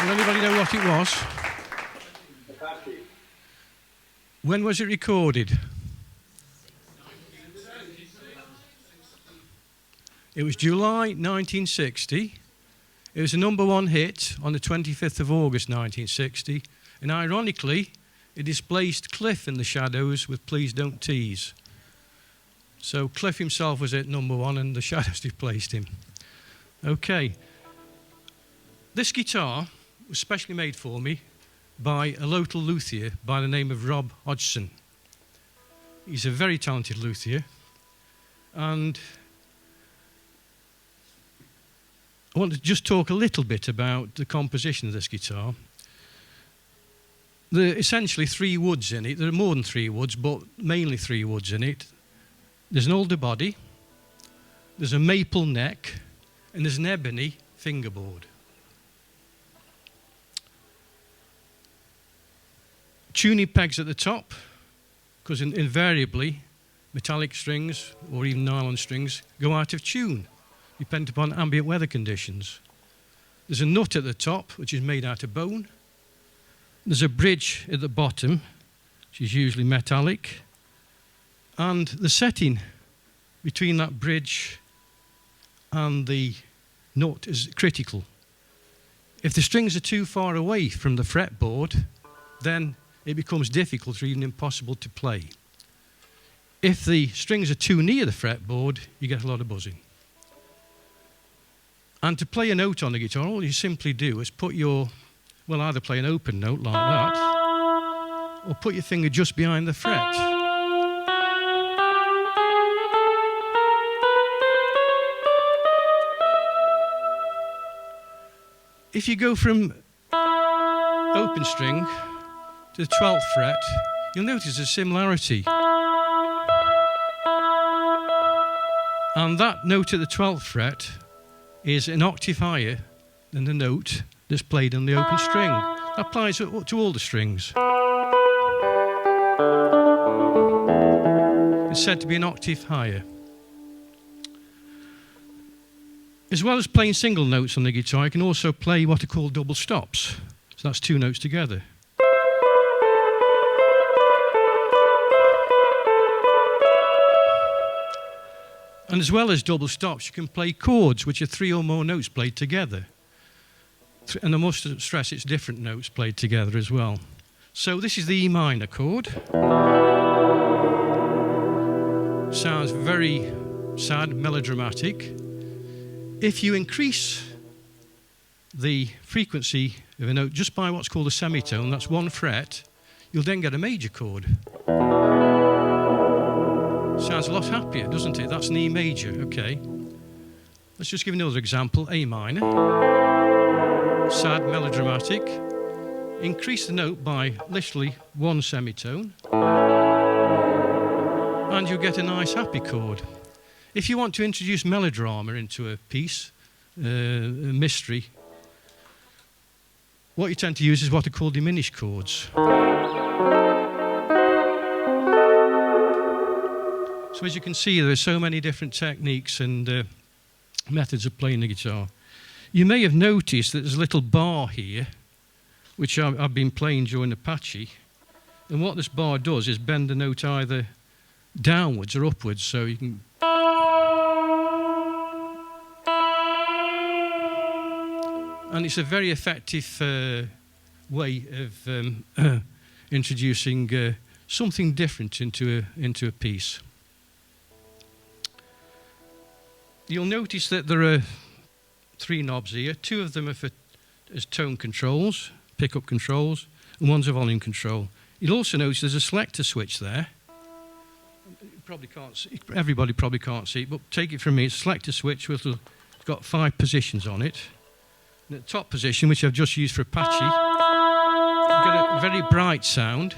Does anybody know what it was? When was it recorded? It was July 1960. It was a #1 hit on the 25th of August 1960. And ironically, it displaced Cliff in the Shadows with Please Don't Tease. So Cliff himself was at #1 and the Shadows displaced him. Okay. This guitar was specially made for me by a local luthier by the name of Rob Hodgson. He's a very talented luthier, and I want to just talk a little bit about the composition of this guitar. There are essentially 3 woods in it. There are more than 3 woods, but mainly 3 woods in it. There's an alder body, there's a maple neck, and there's an ebony fingerboard. Tuning pegs at the top, because invariably metallic strings or even nylon strings go out of tune, depending upon ambient weather conditions. There's a nut at the top, which is made out of bone. There's a bridge at the bottom, which is usually metallic. And the setting between that bridge and the nut is critical. If the strings are too far away from the fretboard, then it becomes difficult or even impossible to play. If the strings are too near the fretboard, you get a lot of buzzing. And to play a note on the guitar, all you simply do is either play an open note like that, or put your finger just behind the fret. If you go from open string to the 12th fret, you'll notice a similarity. And that note at the 12th fret is an octave higher than the note that's played on the open string. That applies to all the strings. It's said to be an octave higher. As well as playing single notes on the guitar, you can also play what are called double stops. So that's 2 notes together. And as well as double stops, you can play chords, which are 3 or more notes played together. And I must stress it's different notes played together as well. So this is the E minor chord. Sounds very sad, melodramatic. If you increase the frequency of a note just by what's called a semitone, that's 1 fret, you'll then get a major chord. Sounds a lot happier, doesn't it? That's an E major, okay. Let's just give another example. A minor. Sad, melodramatic. Increase the note by literally 1 semitone. And you'll get a nice happy chord. If you want to introduce melodrama into a piece, a mystery, what you tend to use is what are called diminished chords. So as you can see, there are so many different techniques and methods of playing the guitar. You may have noticed that there's a little bar here, which I've been playing during Apache. And what this bar does is bend the note either downwards or upwards, so you can... And it's a very effective way of introducing something different into a piece. You'll notice that there are 3 knobs here. 2 of them are as tone controls, pickup controls, and one's a volume control. You'll also notice there's a selector switch there. You probably can't see, everybody probably can't see it, but take it from me. It's a selector switch with it's got 5 positions on it. And at the top position, which I've just used for Apache, you get a very bright sound.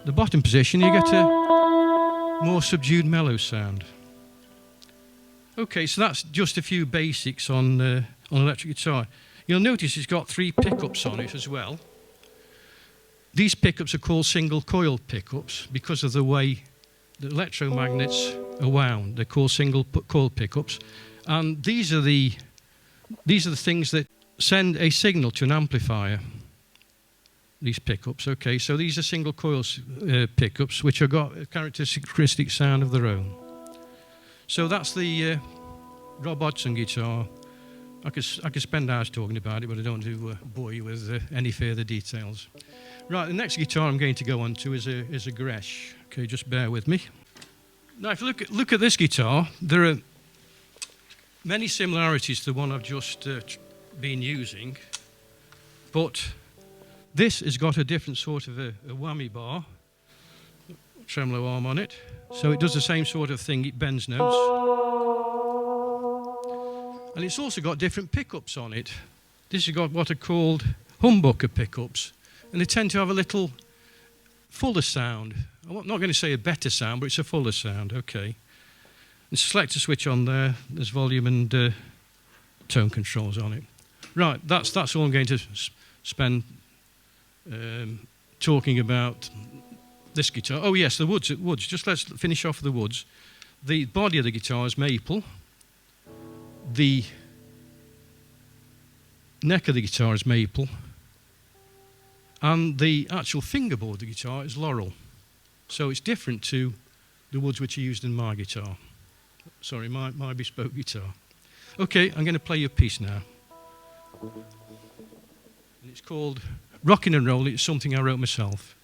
The bottom position, you get a more subdued mellow sound. Okay, so that's just a few basics on electric guitar. You'll notice it's got 3 pickups on it as well. These pickups are called single coil pickups because of the way the electromagnets are wound. They're called single coil pickups. And these are the things that send a signal to an amplifier. These pickups, okay, so these are single coil pickups which have got a characteristic sound of their own. So that's the Rob Hodgson guitar. I could spend hours talking about it, but I don't want to bore you with any further details. Right, the next guitar I'm going to go on to is a Gretsch. Okay, just bear with me. Now, if you look at this guitar, there are many similarities to the one I've just been using, but this has got a different sort of a whammy bar, tremolo arm on it. So it does the same sort of thing, it bends notes. And it's also got different pickups on it. This has got what are called humbucker pickups. And they tend to have a little fuller sound. I'm not going to say a better sound, but it's a fuller sound, okay. There's a selector switch on there, there's volume and tone controls on it. Right, that's all I'm going to spend talking about this guitar. Oh yes, the woods. Just let's finish off the woods. The body of the guitar is maple. The neck of the guitar is maple. And the actual fingerboard of the guitar is laurel. So it's different to the woods which are used in my guitar. Sorry, my bespoke guitar. Okay, I'm going to play you a piece now. And it's called Rockin' and Roll. It's something I wrote myself.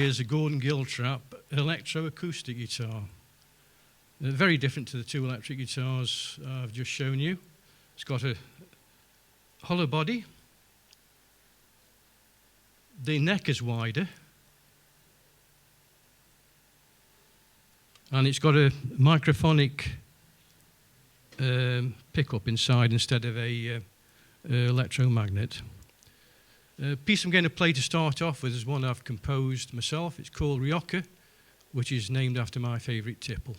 is a Gordon Giltrap electroacoustic guitar. Very different to the two electric guitars I've just shown you. It's got a hollow body. The neck is wider. And it's got a microphonic pickup inside instead of a electromagnet. The piece I'm going to play to start off with is one I've composed myself. It's called Rioja, which is named after my favourite tipple.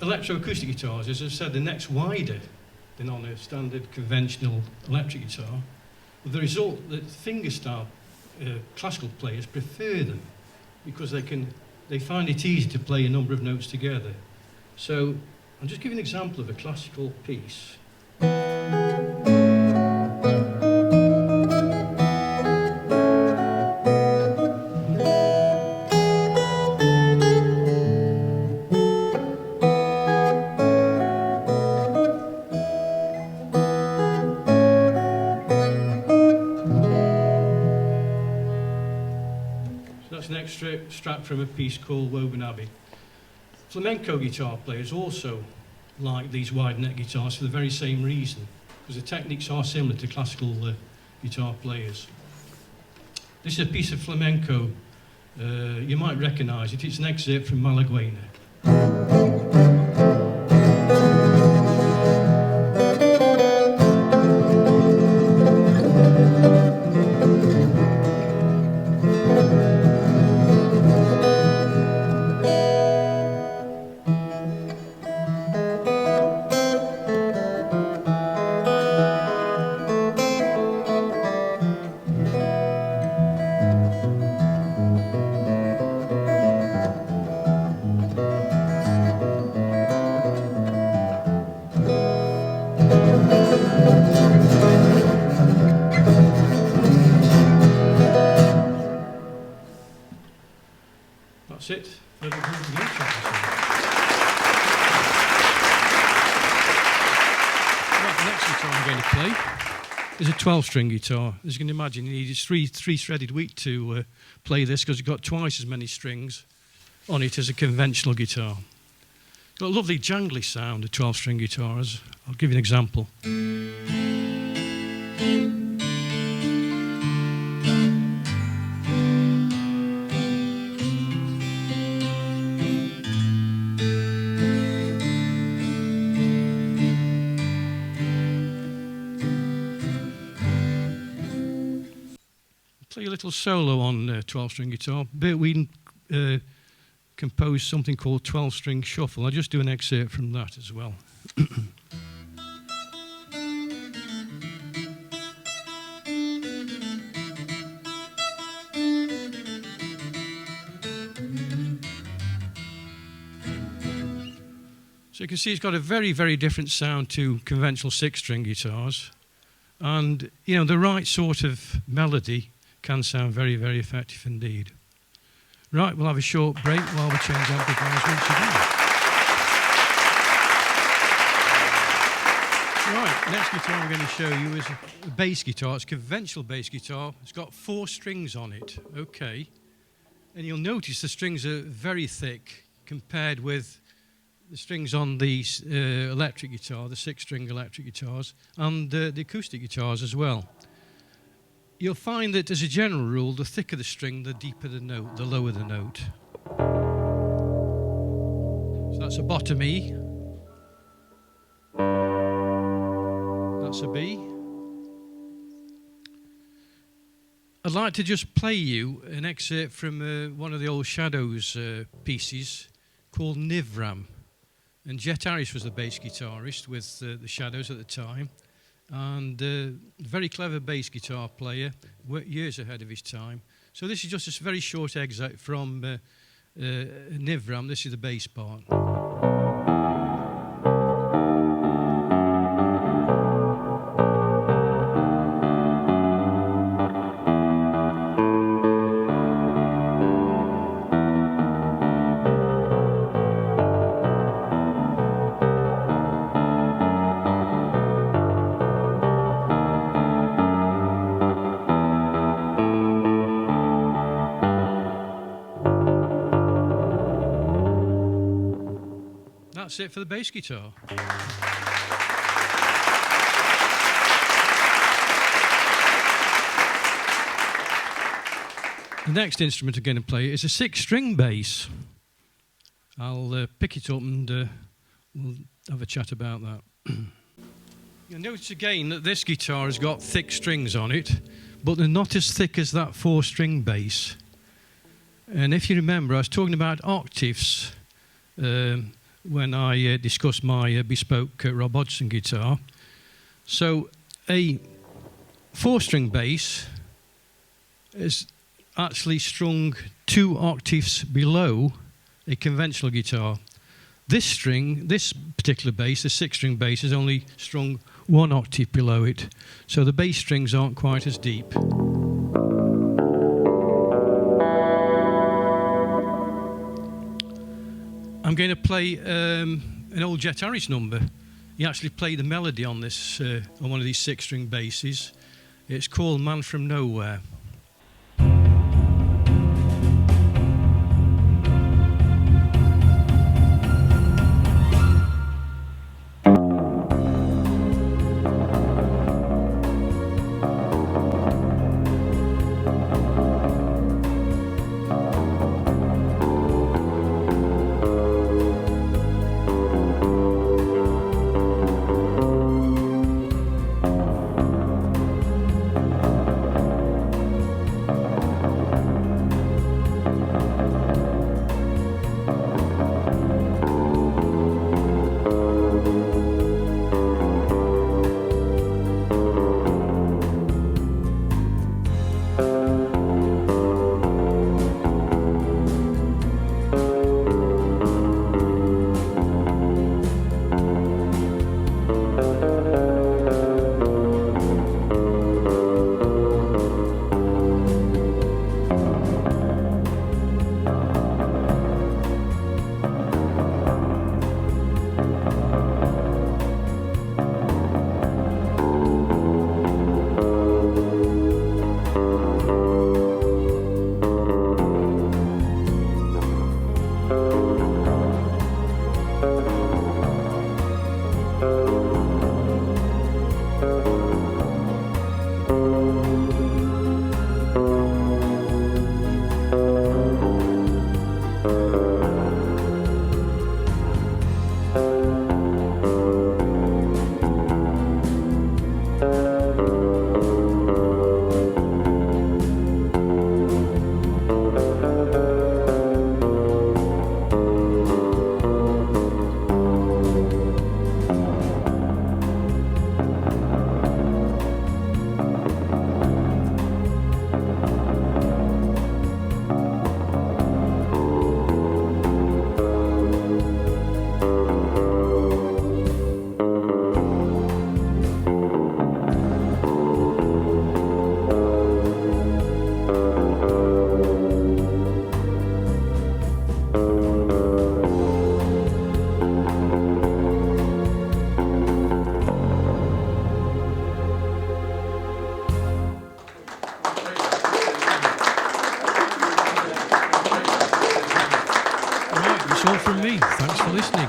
Electroacoustic guitars, as I said, the neck's wider than on a standard conventional electric guitar, with the result that fingerstyle classical players prefer them because they find it easy to play a number of notes together. So I'll just give you an example of a classical piece. Extract from a piece called Woburn Abbey. Flamenco guitar players also like these wide neck guitars for the very same reason, because the techniques are similar to classical guitar players. This is a piece of flamenco. You might recognise it. It's an excerpt from Malaguena. That's it. Right, the next guitar I'm going to play is a 12-string guitar. As you can imagine, you need a three-threaded wheat to play this because it's got twice as many strings on it as a conventional guitar. It's got a lovely jangly sound, a 12-string guitar. I'll give you an example. Play a little solo on 12-string guitar. Bert Whedon composed something called 12-string shuffle. I'll just do an excerpt from that as well. So you can see it's got a very, very different sound to conventional six-string guitars. And, you know, the right sort of melody can sound very, very effective indeed. Right, we'll have a short break while we change amplifiers once again. Right, next guitar I'm going to show you is a bass guitar. It's a conventional bass guitar. It's got 4 strings on it, okay. And you'll notice the strings are very thick compared with the strings on the electric guitar, the 6-string electric guitars, and the acoustic guitars as well. You'll find that, as a general rule, the thicker the string, the deeper the note, the lower the note. So that's a bottom E. That's a B. I'd like to just play you an excerpt from one of the old Shadows pieces called Nivram. And Jet Harris was the bass guitarist with the Shadows at the time. And a very clever bass guitar player, years ahead of his time. So this is just a very short excerpt from Nivram. This is the bass part. That's it for the bass guitar. The next instrument I'm going to play is a 6-string bass. I'll pick it up and we'll have a chat about that. You'll notice again that this guitar has got thick strings on it, but they're not as thick as that 4-string bass. And if you remember, I was talking about octaves when I discussed my bespoke Rob Hodgson guitar. So a 4-string bass is actually strung 2 octaves below a conventional guitar. This particular bass, the 6-string bass, is only strung 1 octave below it. So the bass strings aren't quite as deep. I'm going to play an old Jet Harris number. He actually played the melody on this on one of these 6-string basses. It's called Man From Nowhere. that's all from me. Thanks for listening.